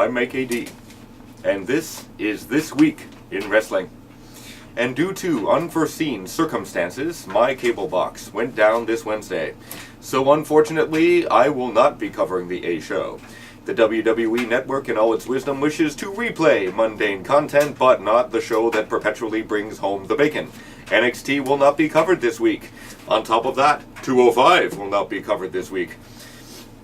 I'm Mike AD, and this is This Week in Wrestling. And due to unforeseen circumstances, my cable box went down this Wednesday. So unfortunately, I will not be covering the A show. The WWE Network in all its wisdom wishes to replay mundane content, but not the show that perpetually brings home the bacon. NXT will not be covered this week. On top of that, 205 will not be covered this week.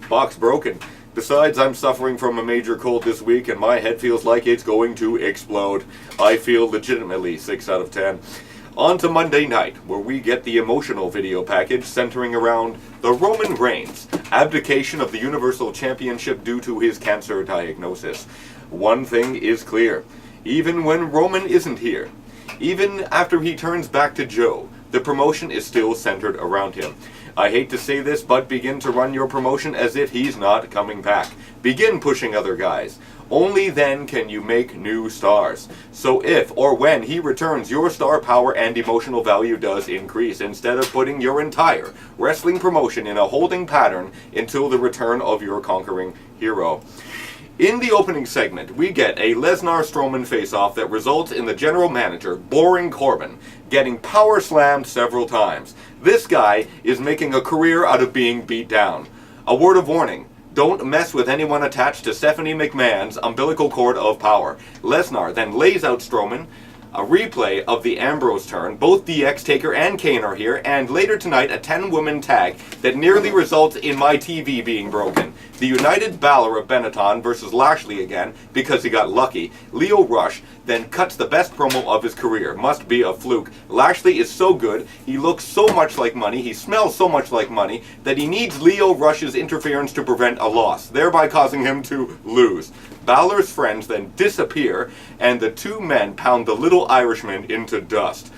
Box broken. Besides, I'm suffering from a major cold this week and my head feels like it's going to explode. I feel legitimately 6 out of 10. On to Monday night, where we get the emotional video package centering around the Roman Reigns abdication of the Universal Championship due to his cancer diagnosis. One thing is clear. Even when Roman isn't here, even after he turns back to Joe, the promotion is still centered around him. I hate to say this, but begin to run your promotion as if he's not coming back. Begin pushing other guys. Only then can you make new stars. So if or when he returns, your star power and emotional value does increase, instead of putting your entire wrestling promotion in a holding pattern until the return of your conquering hero. In the opening segment, we get a Lesnar-Strowman face-off that results in the general manager, Boring Corbin, getting power slammed several times. This guy is making a career out of being beat down. A word of warning. Don't mess with anyone attached to Stephanie McMahon's umbilical cord of power. Lesnar then lays out Strowman. A replay of the Ambrose turn. Both DX, Taker, and Kane are here. And later tonight, a 10-woman tag that nearly results in my TV being broken. The United Balor of Benetton versus Lashley again, because he got lucky. Lio Rush then cuts the best promo of his career. Must be a fluke. Lashley is so good, he looks so much like money, he smells so much like money, that he needs Lio Rush's interference to prevent a loss, thereby causing him to lose. Balor's friends then disappear, and the two men pound the little Irishman into dust.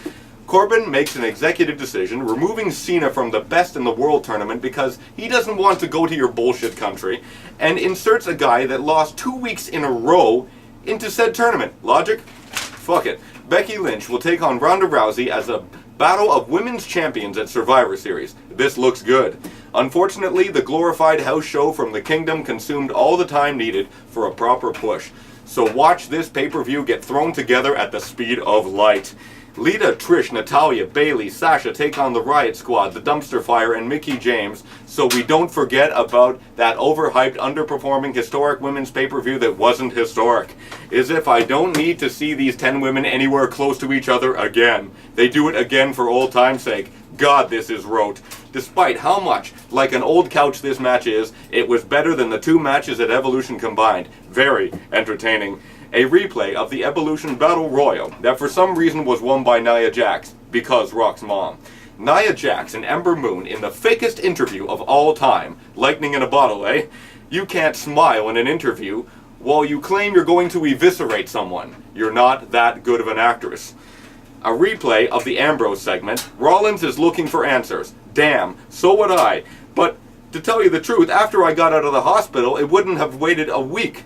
Corbin makes an executive decision, removing Cena from the Best in the World tournament because he doesn't want to go to your bullshit country, and inserts a guy that lost 2 weeks in a row into said tournament. Logic? Fuck it. Becky Lynch will take on Ronda Rousey as a battle of women's champions at Survivor Series. This looks good. Unfortunately, the glorified house show from the Kingdom consumed all the time needed for a proper push. So watch this pay-per-view get thrown together at the speed of light. Lita, Trish, Natalya, Bayley, Sasha take on the Riot Squad, the Dumpster Fire, and Mickie James, so we don't forget about that overhyped, underperforming historic women's pay-per-view that wasn't historic. As if I don't need to see these 10 women anywhere close to each other again. They do it again for old time's sake. God, this is rote. Despite how much like an old couch this match is, it was better than the 2 matches at Evolution combined. Very entertaining. A replay of the Evolution Battle Royal that for some reason was won by Nia Jax, because Rock's mom. Nia Jax and Ember Moon in the fakest interview of all time. Lightning in a bottle, eh? You can't smile in an interview while you claim you're going to eviscerate someone. You're not that good of an actress. A replay of the Ambrose segment. Rollins is looking for answers. Damn, so would I. But to tell you the truth, after I got out of the hospital, it wouldn't have waited a week.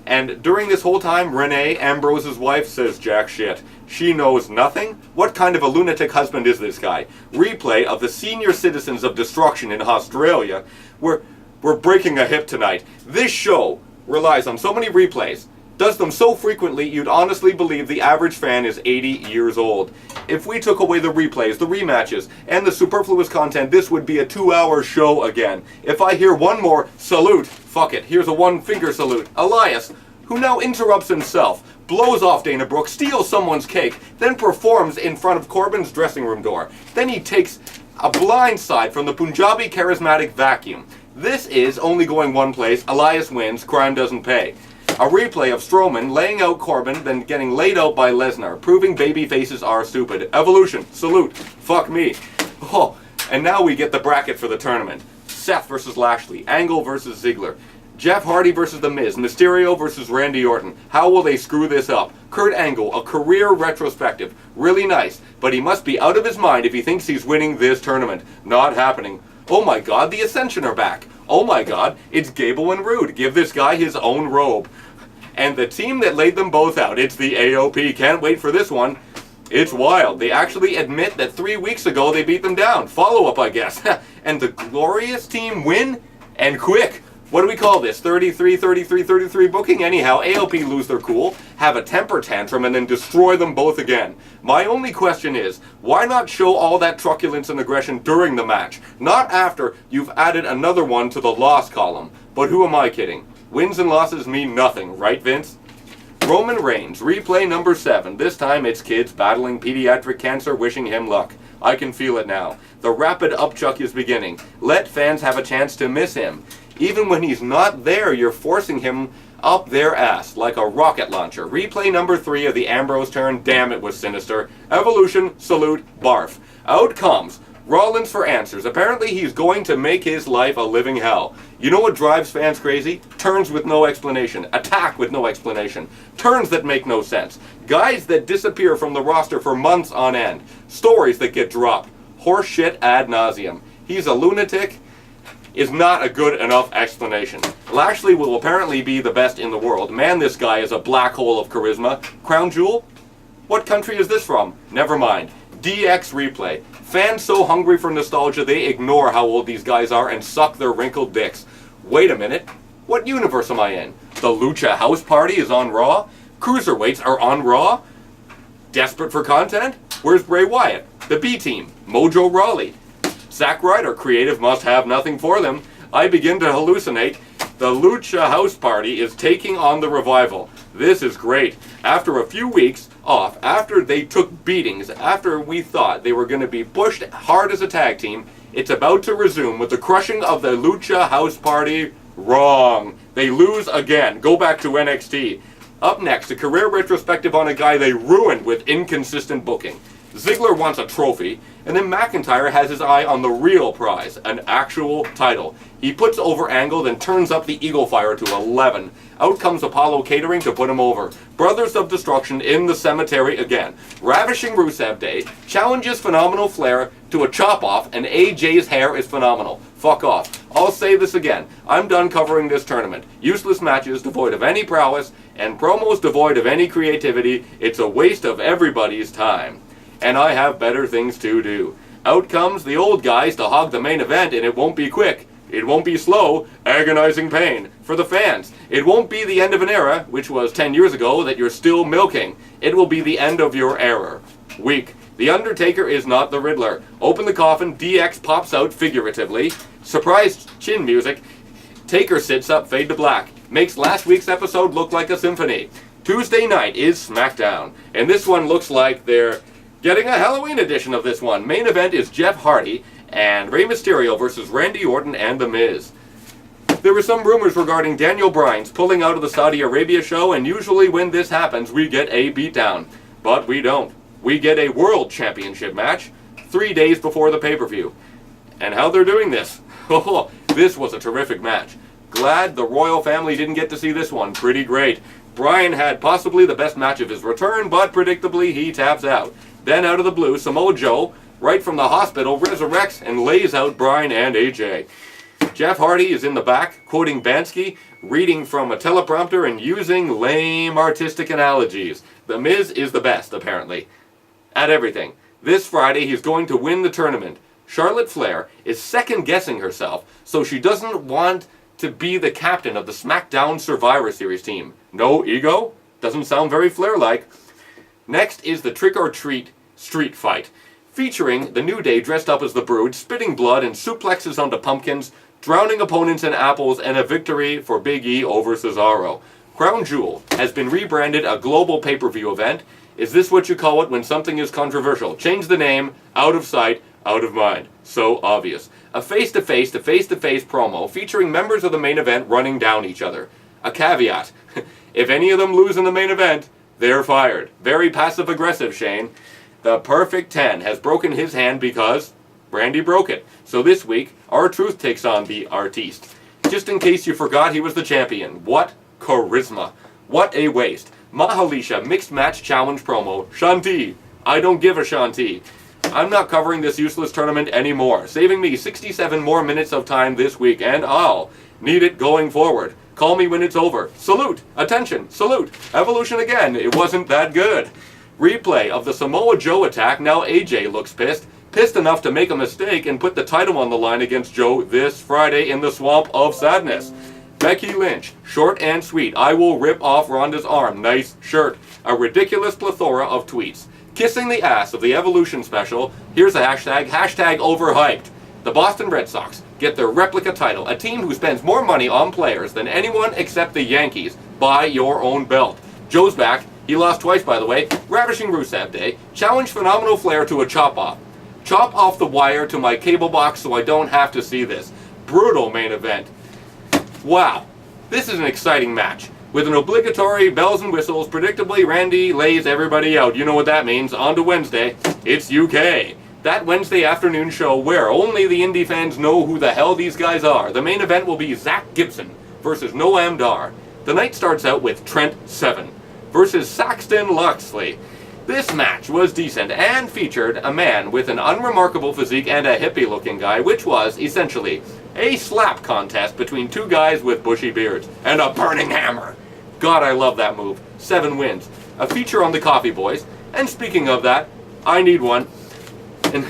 And during this whole time, Renee, Ambrose's wife, says jack shit. She knows nothing? What kind of a lunatic husband is this guy? Replay of the senior citizens of destruction in Australia. We're breaking a hip tonight. This show relies on so many replays, does them so frequently you'd honestly believe the average fan is 80 years old. If we took away the replays, the rematches, and the superfluous content, this would be a 2-hour show again. If I hear one more salute, fuck it, here's a 1-finger salute. Elias, who now interrupts himself, blows off Dana Brooke, steals someone's cake, then performs in front of Corbin's dressing room door. Then he takes a blind side from the Punjabi charismatic vacuum. This is only going one place. Elias wins, crime doesn't pay. A replay of Strowman laying out Corbin, then getting laid out by Lesnar, proving baby faces are stupid. Evolution, salute, fuck me. Oh, and now we get the bracket for the tournament. Seth versus Lashley, Angle versus Ziggler, Jeff Hardy versus The Miz, Mysterio versus Randy Orton. How will they screw this up? Kurt Angle, a career retrospective. Really nice, but he must be out of his mind if he thinks he's winning this tournament. Not happening. Oh my god, the Ascension are back. Oh my god, it's Gable and Rude. Give this guy his own robe. And the team that laid them both out, it's the AOP. Can't wait for this one. It's wild. They actually admit that 3 weeks ago they beat them down. Follow-up, I guess. And the glorious team win, and quick. What do we call this? 33 booking? Anyhow, AOP lose their cool, have a temper tantrum, and then destroy them both again. My only question is, why not show all that truculence and aggression during the match? Not after you've added another one to the loss column. But who am I kidding? Wins and losses mean nothing, right, Vince? Roman Reigns, replay number 7. This time it's kids battling pediatric cancer wishing him luck. I can feel it now. The rapid upchuck is beginning. Let fans have a chance to miss him. Even when he's not there, you're forcing him up their ass like a rocket launcher. Replay number 3 of the Ambrose turn. Damn, it was sinister. Evolution, salute, barf. Out comes Rollins for answers. Apparently he's going to make his life a living hell. You know what drives fans crazy? Turns with no explanation. Attack with no explanation. Turns that make no sense. Guys that disappear from the roster for months on end. Stories that get dropped. Horse shit ad nauseum. He's a lunatic is not a good enough explanation. Lashley will apparently be the best in the world. Man, this guy is a black hole of charisma. Crown Jewel? What country is this from? Never mind. DX replay. Fans so hungry for nostalgia they ignore how old these guys are and suck their wrinkled dicks. Wait a minute. What universe am I in? The Lucha House Party is on Raw? Cruiserweights are on Raw? Desperate for content? Where's Bray Wyatt? The B-Team. Mojo Rawley. Zack Ryder, creative must have nothing for them. I begin to hallucinate. The Lucha House Party is taking on the revival. This is great. After a few weeks off, after they took beatings, after we thought they were going to be pushed hard as a tag team, it's about to resume with the crushing of the Lucha House Party. Wrong. They lose again. Go back to NXT. Up next, a career retrospective on a guy they ruined with inconsistent booking. Ziggler wants a trophy, and then McIntyre has his eye on the real prize, an actual title. He puts over Angle and turns up the Eagle Fire to 11. Out comes Apollo Catering to put him over. Brothers of Destruction in the cemetery again. Ravishing Rusev Day challenges Phenomenal Flair to a chop-off, and AJ's hair is phenomenal. Fuck off. I'll say this again. I'm done covering this tournament. Useless matches devoid of any prowess, and promos devoid of any creativity. It's a waste of everybody's time. And I have better things to do. Out comes the old guys to hog the main event, and it won't be quick. It won't be slow, agonizing pain. For the fans, it won't be the end of an era, which was 10 years ago, that you're still milking. It will be the end of your error. Weak. The Undertaker is not the Riddler. Open the coffin, DX pops out figuratively. Surprise chin music. Taker sits up, fade to black. Makes last week's episode look like a symphony. Tuesday night is Smackdown, and this one looks like they're getting a Halloween edition of this one. Main event is Jeff Hardy and Rey Mysterio versus Randy Orton and The Miz. There were some rumors regarding Daniel Bryan's pulling out of the Saudi Arabia show, and usually when this happens, we get a beatdown. But we don't. We get a World Championship match 3 days before the pay-per-view. And how they're doing this? Oh, this was a terrific match. Glad the royal family didn't get to see this one. Pretty great. Bryan had possibly the best match of his return, but predictably he taps out. Then out of the blue, Samoa Joe, right from the hospital, resurrects and lays out Bryan and AJ. Jeff Hardy is in the back, quoting Bansky, reading from a teleprompter and using lame artistic analogies. The Miz is the best, apparently, at everything. This Friday, he's going to win the tournament. Charlotte Flair is second-guessing herself, so she doesn't want to be the captain of the Smackdown Survivor Series team. No ego? Doesn't sound very Flair-like. Next is the trick-or-treat street fight, featuring the New Day dressed up as the Brood, spitting blood and suplexes onto pumpkins, drowning opponents in apples, and a victory for Big E over Cesaro. Crown Jewel has been rebranded a global pay-per-view event. Is this what you call it when something is controversial? Change the name, out of sight, out of mind. So obvious. A face-to-face promo featuring members of the main event running down each other. A caveat. If any of them lose in the main event, they're fired. Very passive-aggressive, Shane. The Perfect 10 has broken his hand because Brandy broke it. So this week, R-Truth takes on the Artiste. Just in case you forgot he was the champion. What charisma. What a waste. Mahalisha mixed match challenge promo. Shanti. I don't give a Shanti. I'm not covering this useless tournament anymore. Saving me 67 more minutes of time this week, and I'll need it going forward. Call me when it's over. Salute. Attention. Salute. Evolution again. It wasn't that good. Replay of the Samoa Joe attack. Now AJ looks pissed. Pissed enough to make a mistake and put the title on the line against Joe this Friday in the Swamp of Sadness. Becky Lynch, short and sweet. I will rip off Ronda's arm. Nice shirt. A ridiculous plethora of tweets. Kissing the ass of the Evolution special. Here's a hashtag. Hashtag overhyped. The Boston Red Sox get their replica title. A team who spends more money on players than anyone except the Yankees. Buy your own belt. Joe's back. He lost twice, by the way. Ravishing Rusev Day. Challenge Phenomenal Flair to a chop-off. Chop off the wire to my cable box so I don't have to see this. Brutal main event. Wow. This is an exciting match. With an obligatory bells and whistles, predictably Randy lays everybody out. You know what that means. On to Wednesday. It's UK. That Wednesday afternoon show where only the indie fans know who the hell these guys are. The main event will be Zach Gibson versus Noam Dar. The night starts out with Trent Seven versus Saxton Luxley. This match was decent and featured a man with an unremarkable physique and a hippie-looking guy, which was, essentially, a slap contest between two guys with bushy beards and a burning hammer. God, I love that move. 7 wins. A feature on the Coffee Boys. And speaking of that, I need one. And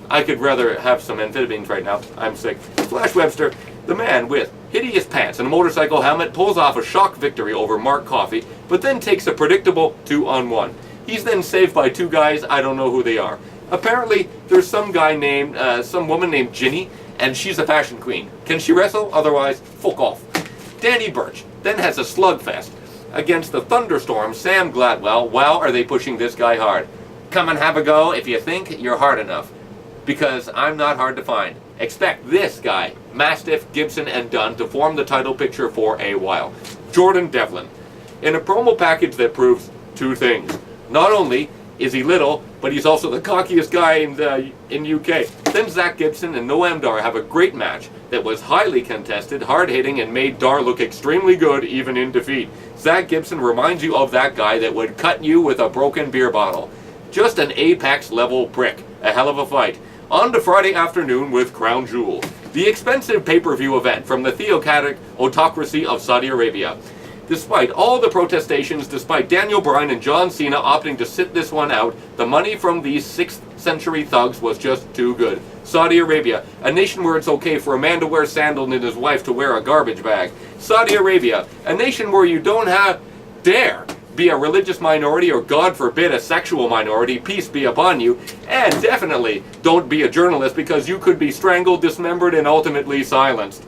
I could rather have some amphetamines right now. I'm sick. Flash Webster, the man with hideous pants and a motorcycle helmet, pulls off a shock victory over Mark Coffey, but then takes a predictable 2-on-1. He's then saved by 2 guys, I don't know who they are. Apparently, there's some woman named Ginny, and she's a fashion queen. Can she wrestle? Otherwise, fuck off. Danny Burch then has a slugfest against the Thunderstorm Sam Gladwell. Wow, are they pushing this guy hard. Come and have a go if you think you're hard enough. Because I'm not hard to find. Expect this guy, Mastiff, Gibson, and Dunn to form the title picture for a while. Jordan Devlin, in a promo package that proves 2 things. Not only is he little, but he's also the cockiest guy in UK. Then Zach Gibson and Noam Dar have a great match that was highly contested, hard-hitting, and made Dar look extremely good even in defeat. Zach Gibson reminds you of that guy that would cut you with a broken beer bottle. Just an Apex-level prick. A hell of a fight. On to Friday afternoon with Crown Jewel, the expensive pay-per-view event from the theocratic autocracy of Saudi Arabia. Despite all the protestations, despite Daniel Bryan and John Cena opting to sit this one out, the money from these 6th century thugs was just too good. Saudi Arabia, a nation where it's okay for a man to wear sandals and his wife to wear a garbage bag. Saudi Arabia, a nation where you don't dare be a religious minority or, God forbid, a sexual minority, peace be upon you, and definitely don't be a journalist because you could be strangled, dismembered, and ultimately silenced.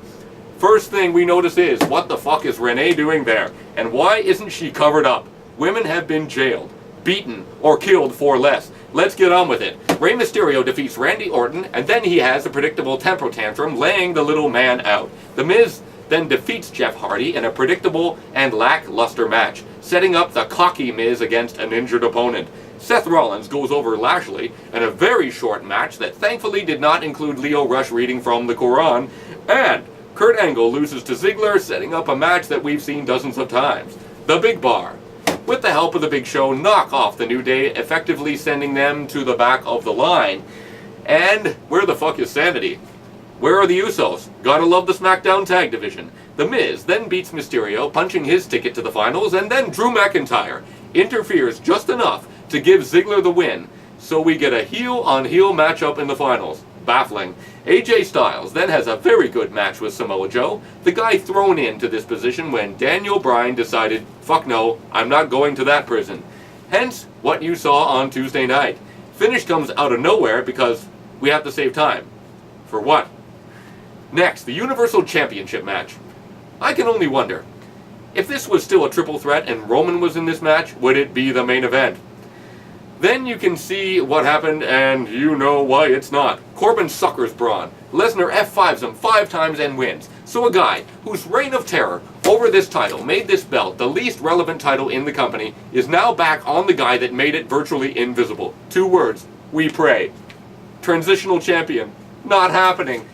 First thing we notice is, what the fuck is Renee doing there? And why isn't she covered up? Women have been jailed, beaten, or killed for less. Let's get on with it. Rey Mysterio defeats Randy Orton, and then he has a predictable temper tantrum, laying the little man out. The Miz then defeats Jeff Hardy in a predictable and lackluster match, setting up the cocky Miz against an injured opponent. Seth Rollins goes over Lashley in a very short match that thankfully did not include Leo Rush reading from the Quran, and Kurt Angle loses to Ziggler, setting up a match that we've seen dozens of times. The Big Bar, with the help of the Big Show, knock off the New Day, effectively sending them to the back of the line. And where the fuck is Sanity? Where are the Usos? Gotta love the Smackdown tag division. The Miz then beats Mysterio, punching his ticket to the finals, and then Drew McIntyre interferes just enough to give Ziggler the win, so we get a heel-on-heel matchup in the finals. Baffling. AJ Styles then has a very good match with Samoa Joe, the guy thrown into this position when Daniel Bryan decided, fuck no, I'm not going to that prison. Hence, what you saw on Tuesday night. Finish comes out of nowhere because we have to save time. For what? Next, the Universal Championship match. I can only wonder, if this was still a triple threat and Roman was in this match, would it be the main event? Then you can see what happened, and you know why it's not. Corbin suckers Braun. Lesnar F5s him 5 times and wins. So a guy whose reign of terror over this title made this belt the least relevant title in the company is now back on the guy that made it virtually invisible. 2 words. We pray. Transitional champion. Not happening.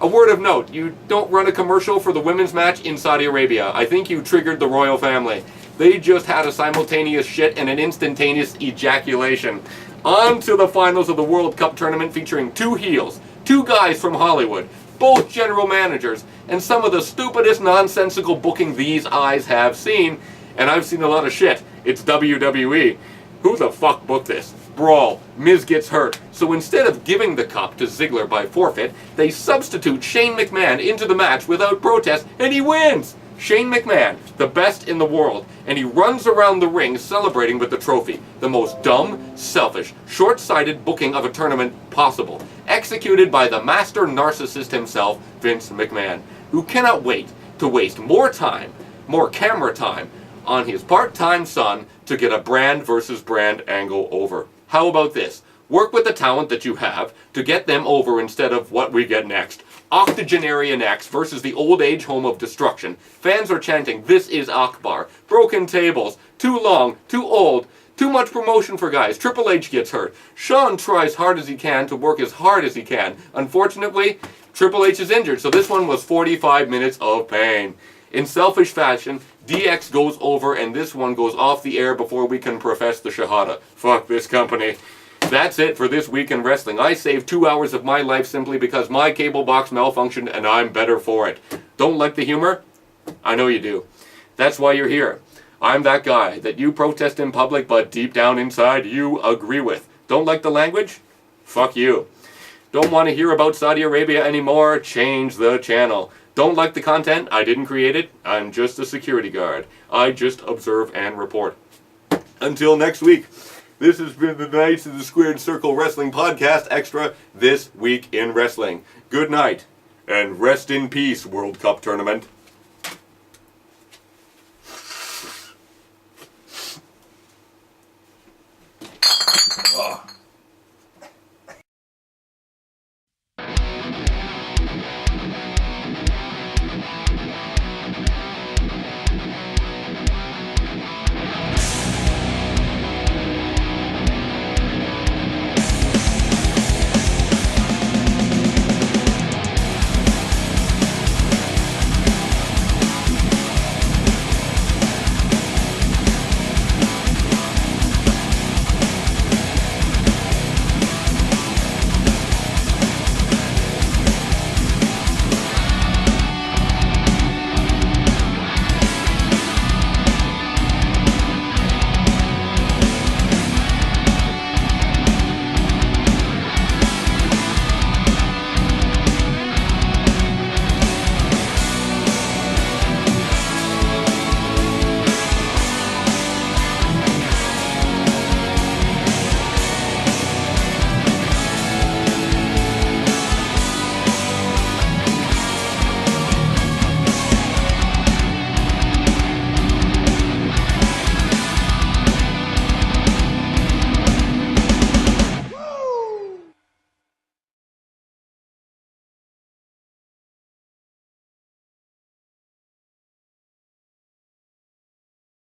A word of note, you don't run a commercial for the women's match in Saudi Arabia. I think you triggered the royal family. They just had a simultaneous shit and an instantaneous ejaculation. On to the finals of the World Cup tournament featuring 2 heels, 2 guys from Hollywood, both general managers, and some of the stupidest nonsensical booking these eyes have seen. And I've seen a lot of shit. It's WWE. Who the fuck booked this? Brawl. Miz gets hurt. So instead of giving the cup to Ziggler by forfeit, they substitute Shane McMahon into the match without protest, and he wins! Shane McMahon, the best in the world, and he runs around the ring celebrating with the trophy. The most dumb, selfish, short-sighted booking of a tournament possible. Executed by the master narcissist himself, Vince McMahon, who cannot wait to waste more time, more camera time, on his part-time son to get a brand versus brand angle over. How about this? Work with the talent that you have to get them over instead of what we get next. Octogenarian X versus the old age home of destruction. Fans are chanting, "This is Akbar." Broken tables. Too long. Too old. Too much promotion for guys. Triple H gets hurt. Shawn tries hard as he can to work as hard as he can. Unfortunately, Triple H is injured, so this one was 45 minutes of pain. In selfish fashion, DX goes over and this one goes off the air before we can profess the Shahada. Fuck this company. That's it for this week in wrestling. I saved 2 hours of my life simply because my cable box malfunctioned and I'm better for it. Don't like the humor? I know you do. That's why you're here. I'm that guy that you protest in public but deep down inside you agree with. Don't like the language? Fuck you. Don't want to hear about Saudi Arabia anymore? Change the channel. Don't like the content? I didn't create it. I'm just a security guard. I just observe and report. Until next week. This has been the Knights of the Squared Circle Wrestling Podcast Extra, This Week in Wrestling. Good night, and rest in peace, World Cup Tournament.